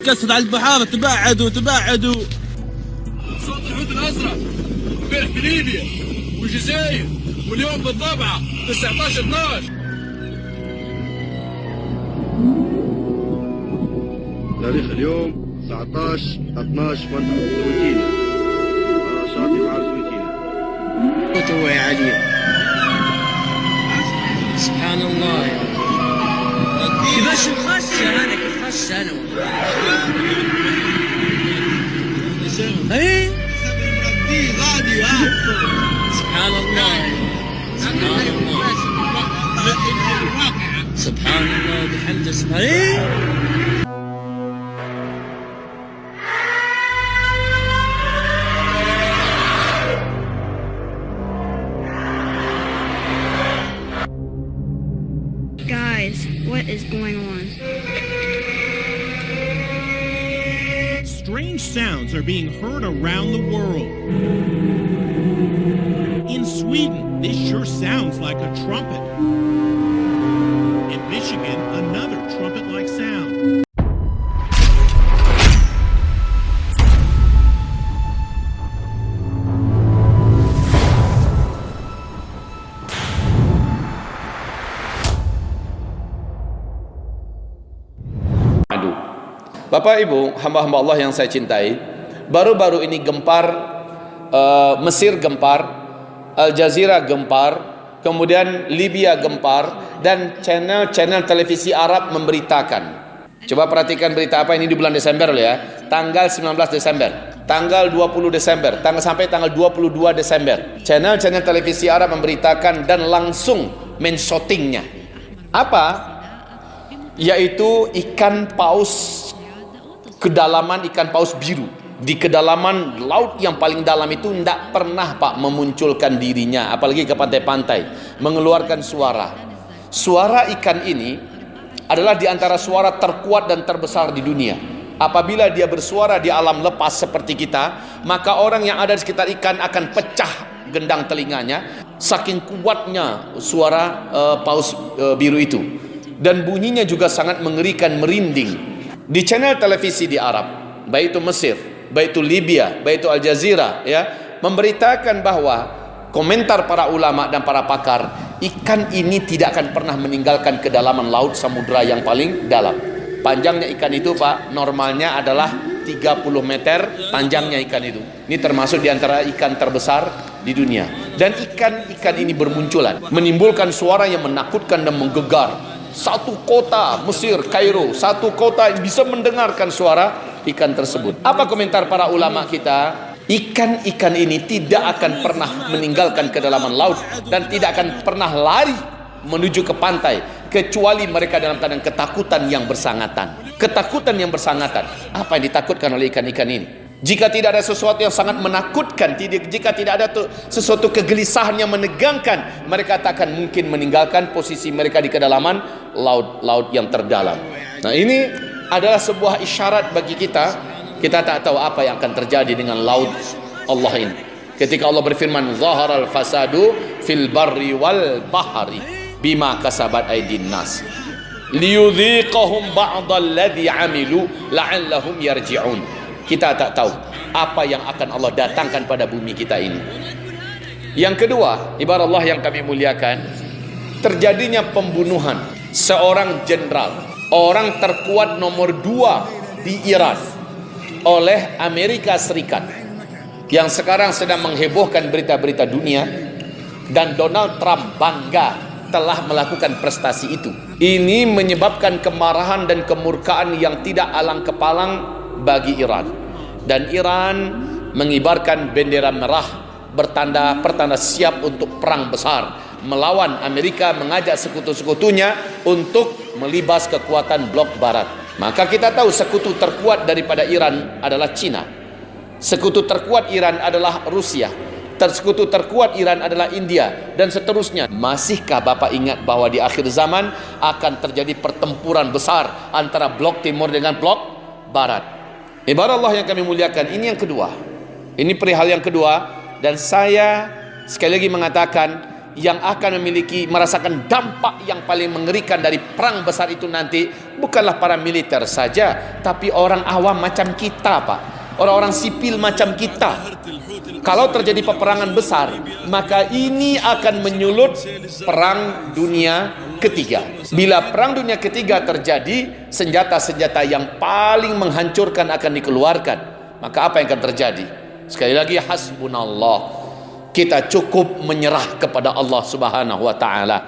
كسر على البحار، تبعدوا تبعدوا. صوت الحوت الازرق امبارح في ليبيا والجزائر، واليوم بالضبعه 19/12. تاريخ اليوم 19/12 منطقة سويتينا، شاطئ بحر سويتينا. قوته يا علي، سبحان الله يا كيفاش نخش انا، كيف خش انا اي سبحان الله، سبحان الله، سبحان الله بحمده، سبحان Guys, what is going on? Strange sounds are being heard around the world. In Sweden, this sure sounds like a trumpet. In Michigan, another trumpet-like sound. Bapak Ibu, hamba-hamba Allah yang saya cintai, baru-baru ini gempar, Mesir gempar, Al Jazeera gempar, kemudian Libya gempar, dan channel-channel televisi Arab memberitakan. Coba perhatikan berita apa ini di bulan Desember loh ya, tanggal 19 Desember, tanggal 20 Desember, sampai tanggal 22 Desember. Channel-channel televisi Arab memberitakan dan langsung men-shootingnya. Apa? Yaitu ikan paus, kedalaman ikan paus biru di kedalaman laut yang paling dalam itu tidak pernah Pak memunculkan dirinya, apalagi ke pantai-pantai, mengeluarkan suara ikan ini adalah di antara suara terkuat dan terbesar di dunia. Apabila dia bersuara di alam lepas seperti kita, maka orang yang ada di sekitar ikan akan pecah gendang telinganya, saking kuatnya suara paus biru itu, dan bunyinya juga sangat mengerikan, merinding. Di channel televisi di Arab, baik itu Mesir, baik itu Libya, baik itu Al Jazeera, ya, memberitakan bahwa komentar para ulama dan para pakar, ikan ini tidak akan pernah meninggalkan kedalaman laut samudra yang paling dalam. Panjangnya ikan itu Pak, normalnya adalah 30 meter panjangnya ikan itu. Ini termasuk di antara ikan terbesar di dunia. Dan ikan-ikan ini bermunculan, menimbulkan suara yang menakutkan dan menggegar. Satu kota Mesir, Kairo, satu kota bisa mendengarkan suara ikan tersebut. Apa komentar para ulama kita? Ikan-ikan ini tidak akan pernah meninggalkan kedalaman laut dan tidak akan pernah lari menuju ke pantai kecuali mereka dalam keadaan ketakutan yang bersangatan. Ketakutan yang bersangatan. Apa yang ditakutkan oleh ikan-ikan ini? Jika tidak ada sesuatu yang sangat menakutkan, jika tidak ada sesuatu kegelisahan yang menegangkan, mereka tak akan mungkin meninggalkan posisi mereka di kedalaman laut yang terdalam. Nah, ini adalah sebuah isyarat bagi kita. Kita tak tahu apa yang akan terjadi dengan laut Allah ini. Ketika Allah berfirman, "Zaharal fasadu fil barri wal bahri bima kasabat aydin nas liyudhiqahum ba'dalladzi 'amilu la'allahum yarji'un." Kita tak tahu apa yang akan Allah datangkan pada bumi kita ini. Yang kedua, ibarat Allah yang kami muliakan, terjadinya pembunuhan seorang jenderal, orang terkuat nomor 2 di Iran, oleh Amerika Serikat, yang sekarang sedang menghebohkan berita-berita dunia, dan Donald Trump bangga telah melakukan prestasi itu. Ini menyebabkan kemarahan dan kemurkaan yang tidak alang kepalang bagi Iran, dan Iran mengibarkan bendera merah pertanda siap untuk perang besar melawan Amerika, mengajak sekutu-sekutunya untuk melibas kekuatan blok barat. Maka kita tahu sekutu terkuat daripada Iran adalah Cina, sekutu terkuat Iran adalah Rusia, sekutu terkuat Iran adalah India, dan seterusnya. Masihkah Bapak ingat bahwa di akhir zaman akan terjadi pertempuran besar antara blok timur dengan blok barat? Ibarat Allah yang kami muliakan, ini yang kedua. Ini perihal yang kedua, dan saya sekali lagi mengatakan, yang akan merasakan dampak yang paling mengerikan dari perang besar itu nanti bukanlah para militer saja, tapi orang awam macam kita, Pak. Orang-orang sipil macam kita. Kalau terjadi peperangan besar, maka ini akan menyulut perang dunia ketiga. Bila perang dunia ketiga terjadi, senjata-senjata yang paling menghancurkan akan dikeluarkan. Maka apa yang akan terjadi? Sekali lagi, hasbunallah. Kita cukup menyerah kepada Allah Subhanahu wa taala.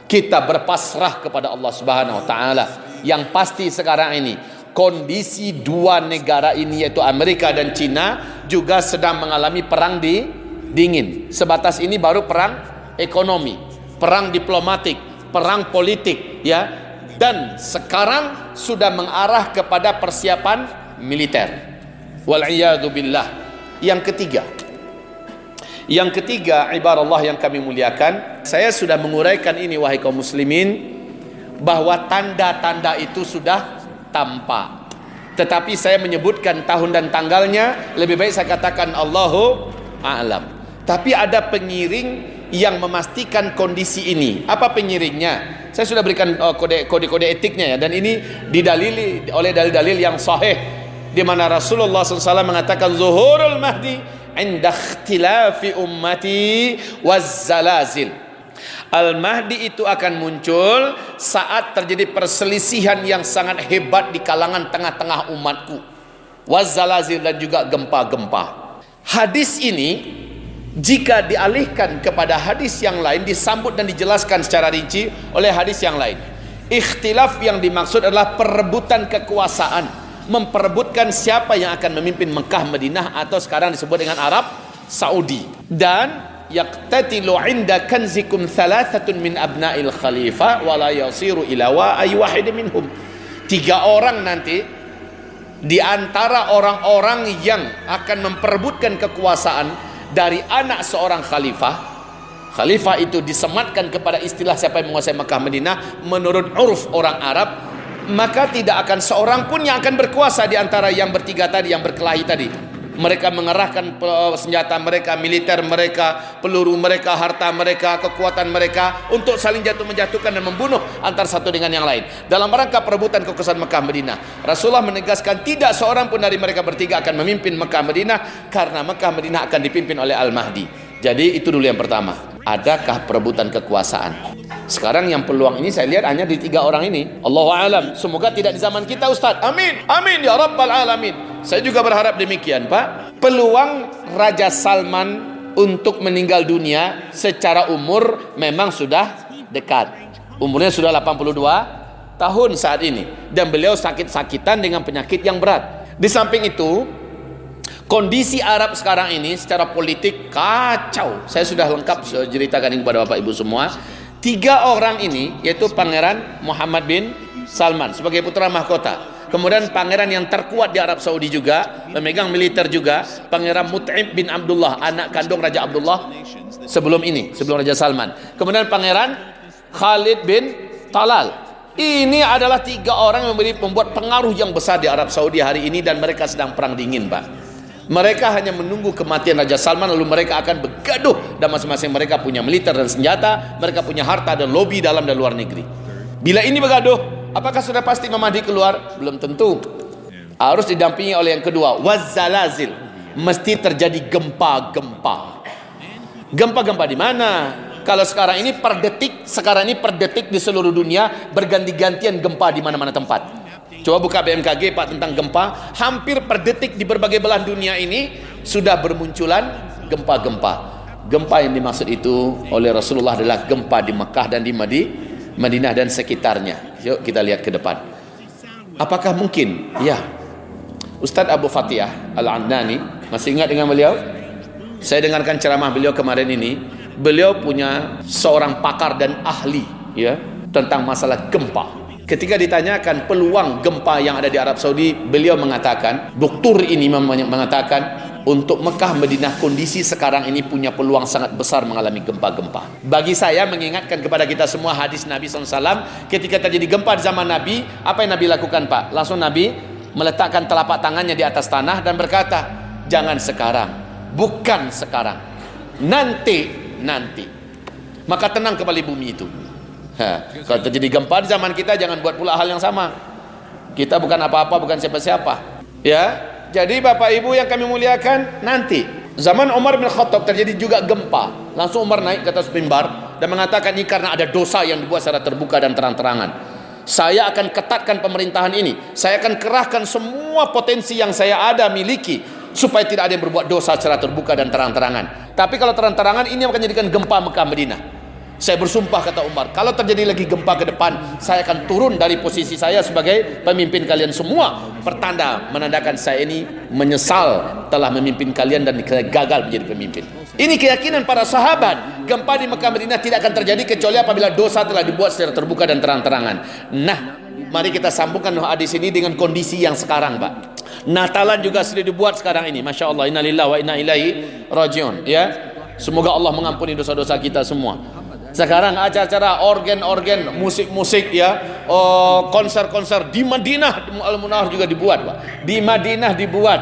Kita berpasrah kepada Allah Subhanahu wa taala. Yang pasti sekarang ini kondisi dua negara ini, yaitu Amerika dan China, juga sedang mengalami perang dingin. Sebatas ini baru perang ekonomi, perang diplomatik, perang politik, ya. Dan sekarang sudah mengarah kepada persiapan militer. Wal'iyadu billah. Yang ketiga, ibarat yang kami muliakan, saya sudah menguraikan ini wahai kaum muslimin, bahwa tanda-tanda itu sudah tampak. Tetapi saya menyebutkan tahun dan tanggalnya, lebih baik saya katakan Allahu a'lam. Tapi ada pengiring yang memastikan kondisi ini. Apa pengiringnya? Saya sudah berikan kode-kode etiknya ya, dan ini didalili oleh dalil-dalil yang sahih, di mana Rasulullah SAW mengatakan zuhurul mahdi inda ikhtilafi ummati wazzalazil. Al-Mahdi itu akan muncul saat terjadi perselisihan yang sangat hebat di kalangan tengah-tengah umatku, wazzalazil, dan juga gempa-gempa. Hadis ini jika dialihkan kepada hadis yang lain, disambut dan dijelaskan secara rinci oleh hadis yang lain. Ikhtilaf yang dimaksud adalah perebutan kekuasaan, memperebutkan siapa yang akan memimpin Mekah, Madinah, atau sekarang disebut dengan Arab Saudi. Dan yaqtatilu inda kanzikum thalathatun min abna'il khalifah wa la yasiru ila wahid minhum. 3 orang nanti di antara orang-orang yang akan memperebutkan kekuasaan dari anak seorang khalifah. Khalifah itu disematkan kepada istilah siapa yang menguasai Mekah, Madinah menurut uruf orang Arab. Maka tidak akan seorang pun yang akan berkuasa di antara yang bertiga tadi, yang berkelahi tadi. Mereka mengerahkan senjata mereka, militer mereka, peluru mereka, harta mereka, kekuatan mereka untuk saling menjatuhkan dan membunuh antara satu dengan yang lain dalam rangka perebutan kekuasaan Mekah, Madinah. Rasulullah menegaskan tidak seorang pun dari mereka bertiga akan memimpin Mekah, Madinah, karena Mekah, Madinah akan dipimpin oleh Al-Mahdi. Jadi itu dulu yang pertama. Adakah perebutan kekuasaan? Sekarang yang peluang ini saya lihat hanya di 3 orang ini. Allahu a'lam. Semoga tidak di zaman kita, Ustaz. Amin. Amin ya rabbal alamin. Saya juga berharap demikian, Pak. Peluang Raja Salman untuk meninggal dunia secara umur memang sudah dekat. Umurnya sudah 82 tahun saat ini, dan beliau sakit-sakitan dengan penyakit yang berat. Di samping itu, kondisi Arab sekarang ini secara politik kacau. Saya sudah lengkap ceritakan ini kepada Bapak Ibu semua. 3 orang ini, yaitu Pangeran Muhammad bin Salman sebagai putra mahkota, kemudian pangeran yang terkuat di Arab Saudi juga, pemegang militer juga, Pangeran Mut'im bin Abdullah, anak kandung Raja Abdullah sebelum Raja Salman, kemudian Pangeran Khalid bin Talal. Ini adalah 3 orang yang membuat pengaruh yang besar di Arab Saudi hari ini, dan mereka sedang perang dingin, Pak. Mereka hanya menunggu kematian Raja Salman, lalu mereka akan bergaduh, dan masing-masing mereka punya militer dan senjata, mereka punya harta dan lobi dalam dan luar negeri. Bila ini bergaduh, apakah sudah pasti Mahdi keluar? Belum tentu. Harus didampingi oleh yang kedua, wazzalazil. Mesti terjadi gempa-gempa. Gempa-gempa di mana? Kalau sekarang ini per detik di seluruh dunia berganti-gantian gempa di mana-mana tempat. Coba buka BMKG, Pak, tentang gempa. Hampir per detik di berbagai belahan dunia ini sudah bermunculan gempa-gempa. Gempa yang dimaksud itu oleh Rasulullah adalah gempa di Mekah dan di Madinah dan sekitarnya. Yuk kita lihat ke depan. Apakah mungkin? Ya. Ustadz Abu Fatihah Al-Andani, masih ingat dengan beliau? Saya dengarkan ceramah beliau kemarin ini. Beliau punya seorang pakar dan ahli, ya, tentang masalah gempa. Ketika ditanyakan peluang gempa yang ada di Arab Saudi, beliau mengatakan, doktor ini mengatakan, untuk Mekah, Madinah kondisi sekarang ini punya peluang sangat besar mengalami gempa-gempa. Bagi saya mengingatkan kepada kita semua hadis Nabi SAW, ketika terjadi gempa di zaman Nabi, apa yang Nabi lakukan, Pak? Langsung Nabi meletakkan telapak tangannya di atas tanah dan berkata, jangan sekarang, bukan sekarang, nanti. maka tenang kembali bumi itu. Kalau terjadi gempa di zaman kita, jangan buat pula hal yang sama. Kita bukan apa-apa, bukan siapa-siapa. Ya, jadi Bapak Ibu yang kami muliakan, nanti zaman Umar bin Khattab terjadi juga gempa. Langsung Umar naik ke atas mimbar dan mengatakan, ini karena ada dosa yang dibuat secara terbuka dan terang-terangan. Saya akan ketatkan pemerintahan ini. Saya akan kerahkan semua potensi yang saya ada miliki supaya tidak ada yang berbuat dosa secara terbuka dan terang-terangan. Tapi kalau terang-terangan, ini akan menjadikan gempa Mekah Madinah. Saya bersumpah, kata Umar, kalau terjadi lagi gempa ke depan, saya akan turun dari posisi saya sebagai pemimpin kalian semua. Pertanda menandakan saya ini menyesal telah memimpin kalian dan gagal menjadi pemimpin. Ini keyakinan para sahabat. Gempa di Mekah Madinah tidak akan terjadi kecuali apabila dosa telah dibuat secara terbuka dan terang-terangan. Nah, mari kita sambungkan hadis ini dengan kondisi yang sekarang, Pak. Natalan juga sudah dibuat sekarang ini. Masya Allah, innalillahi wa inna ilaihi rajiun. Ya, semoga Allah mengampuni dosa-dosa kita semua. Sekarang acara-acara organ-organ, musik-musik, ya, konser-konser di Madinah Al-Munawwarah juga dibuat, Pak. Di Madinah dibuat.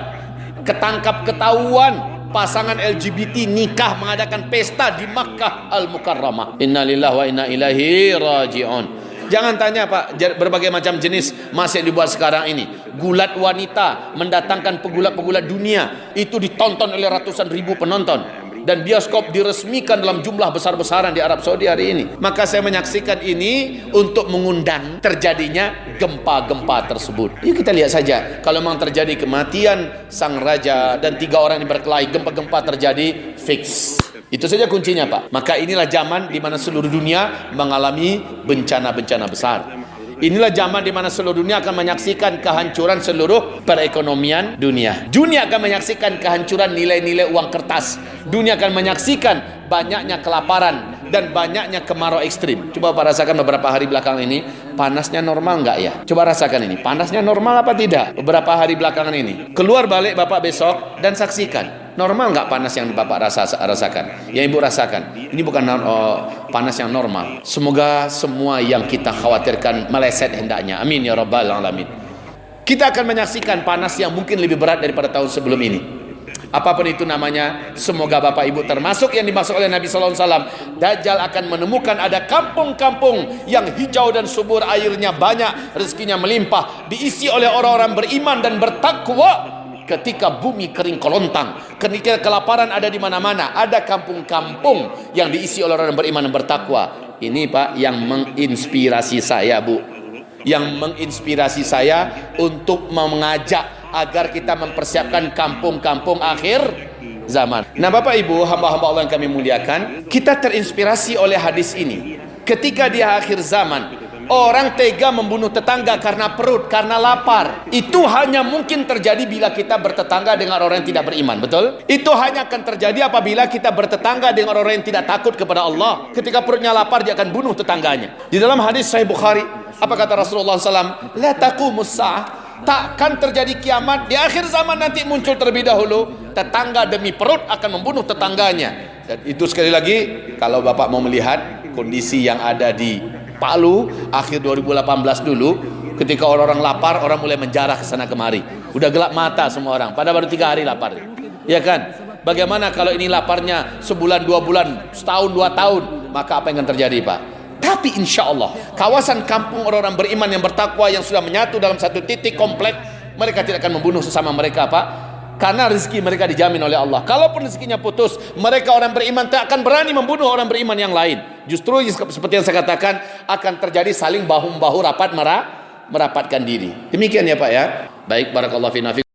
Ketangkap ketahuan pasangan LGBT nikah mengadakan pesta di Makkah Al-Mukarramah. Innalillahi wa inna ilaihi rajiun. Jangan tanya, Pak, berbagai macam jenis masih dibuat sekarang ini. Gulat wanita, mendatangkan pegulat-pegulat dunia, itu ditonton oleh ratusan ribu penonton. Dan bioskop diresmikan dalam jumlah besar-besaran di Arab Saudi hari ini. Maka saya menyaksikan ini untuk mengundang terjadinya gempa-gempa tersebut. Yuk kita lihat saja, kalau memang terjadi kematian sang raja dan 3 orang yang berkelahi, gempa-gempa terjadi, fix. Itu saja kuncinya, Pak. Maka inilah zaman di mana seluruh dunia mengalami bencana-bencana besar. Inilah zaman di mana seluruh dunia akan menyaksikan kehancuran seluruh perekonomian dunia. Dunia akan menyaksikan kehancuran nilai-nilai uang kertas. Dunia akan menyaksikan banyaknya kelaparan dan banyaknya kemarau ekstrim. Coba Bapak rasakan beberapa hari belakangan ini, panasnya normal nggak ya? Coba rasakan ini, panasnya normal apa tidak? Beberapa hari belakangan ini. Keluar balik Bapak besok dan saksikan. Normal nggak panas yang Bapak rasakan? Yang Ibu rasakan? Ini bukan panas yang normal. Semoga semua yang kita khawatirkan meleset hendaknya. Amin ya rabbal alamin. Kita akan menyaksikan panas yang mungkin lebih berat daripada tahun sebelum ini. Apapun itu namanya, semoga Bapak Ibu termasuk yang dimaksud oleh Nabi Sallallahu Alaihi Wasallam. Dajjal akan menemukan ada kampung-kampung yang hijau dan subur, airnya banyak, rezekinya melimpah, diisi oleh orang-orang beriman dan bertakwa. Ketika bumi kering kolontang, ketika kelaparan ada di mana-mana, ada kampung-kampung yang diisi oleh orang beriman dan bertakwa. Ini, Pak, yang menginspirasi saya, Bu. Yang menginspirasi saya untuk mengajak agar kita mempersiapkan kampung-kampung akhir zaman. Nah, Bapak Ibu, hamba-hamba Allah yang kami muliakan, kita terinspirasi oleh hadis ini. Ketika di akhir zaman, orang tega membunuh tetangga karena perut, karena lapar. Itu hanya mungkin terjadi bila kita bertetangga dengan orang yang tidak beriman, betul? Itu hanya akan terjadi apabila kita bertetangga dengan orang yang tidak takut kepada Allah. Ketika perutnya lapar, dia akan bunuh tetangganya. Di dalam hadis Sahih Bukhari, apa kata Rasulullah SAW? La taqumus sa'ah. Takkan terjadi kiamat. Di akhir zaman nanti muncul terlebih dahulu, tetangga demi perut akan membunuh tetangganya. Dan itu sekali lagi, kalau Bapak mau melihat kondisi yang ada di Palu akhir 2018 dulu, ketika orang-orang lapar, orang mulai menjarah ke sana kemari. Udah gelap mata semua orang, pada baru 3 hari lapar. Ya kan? Bagaimana kalau ini laparnya sebulan, 2 bulan, setahun, 2 tahun, maka apa yang akan terjadi, Pak? Tapi insya Allah, kawasan kampung orang-orang beriman yang bertakwa yang sudah menyatu dalam satu titik komplek, mereka tidak akan membunuh sesama mereka, Pak. Karena rezeki mereka dijamin oleh Allah. Kalaupun rezekinya putus, mereka orang beriman tak akan berani membunuh orang beriman yang lain. Justru seperti yang saya katakan, akan terjadi saling bahu-membahu, rapat merapatkan diri. Demikian ya, Pak, ya. Baik, barakallahu fiina.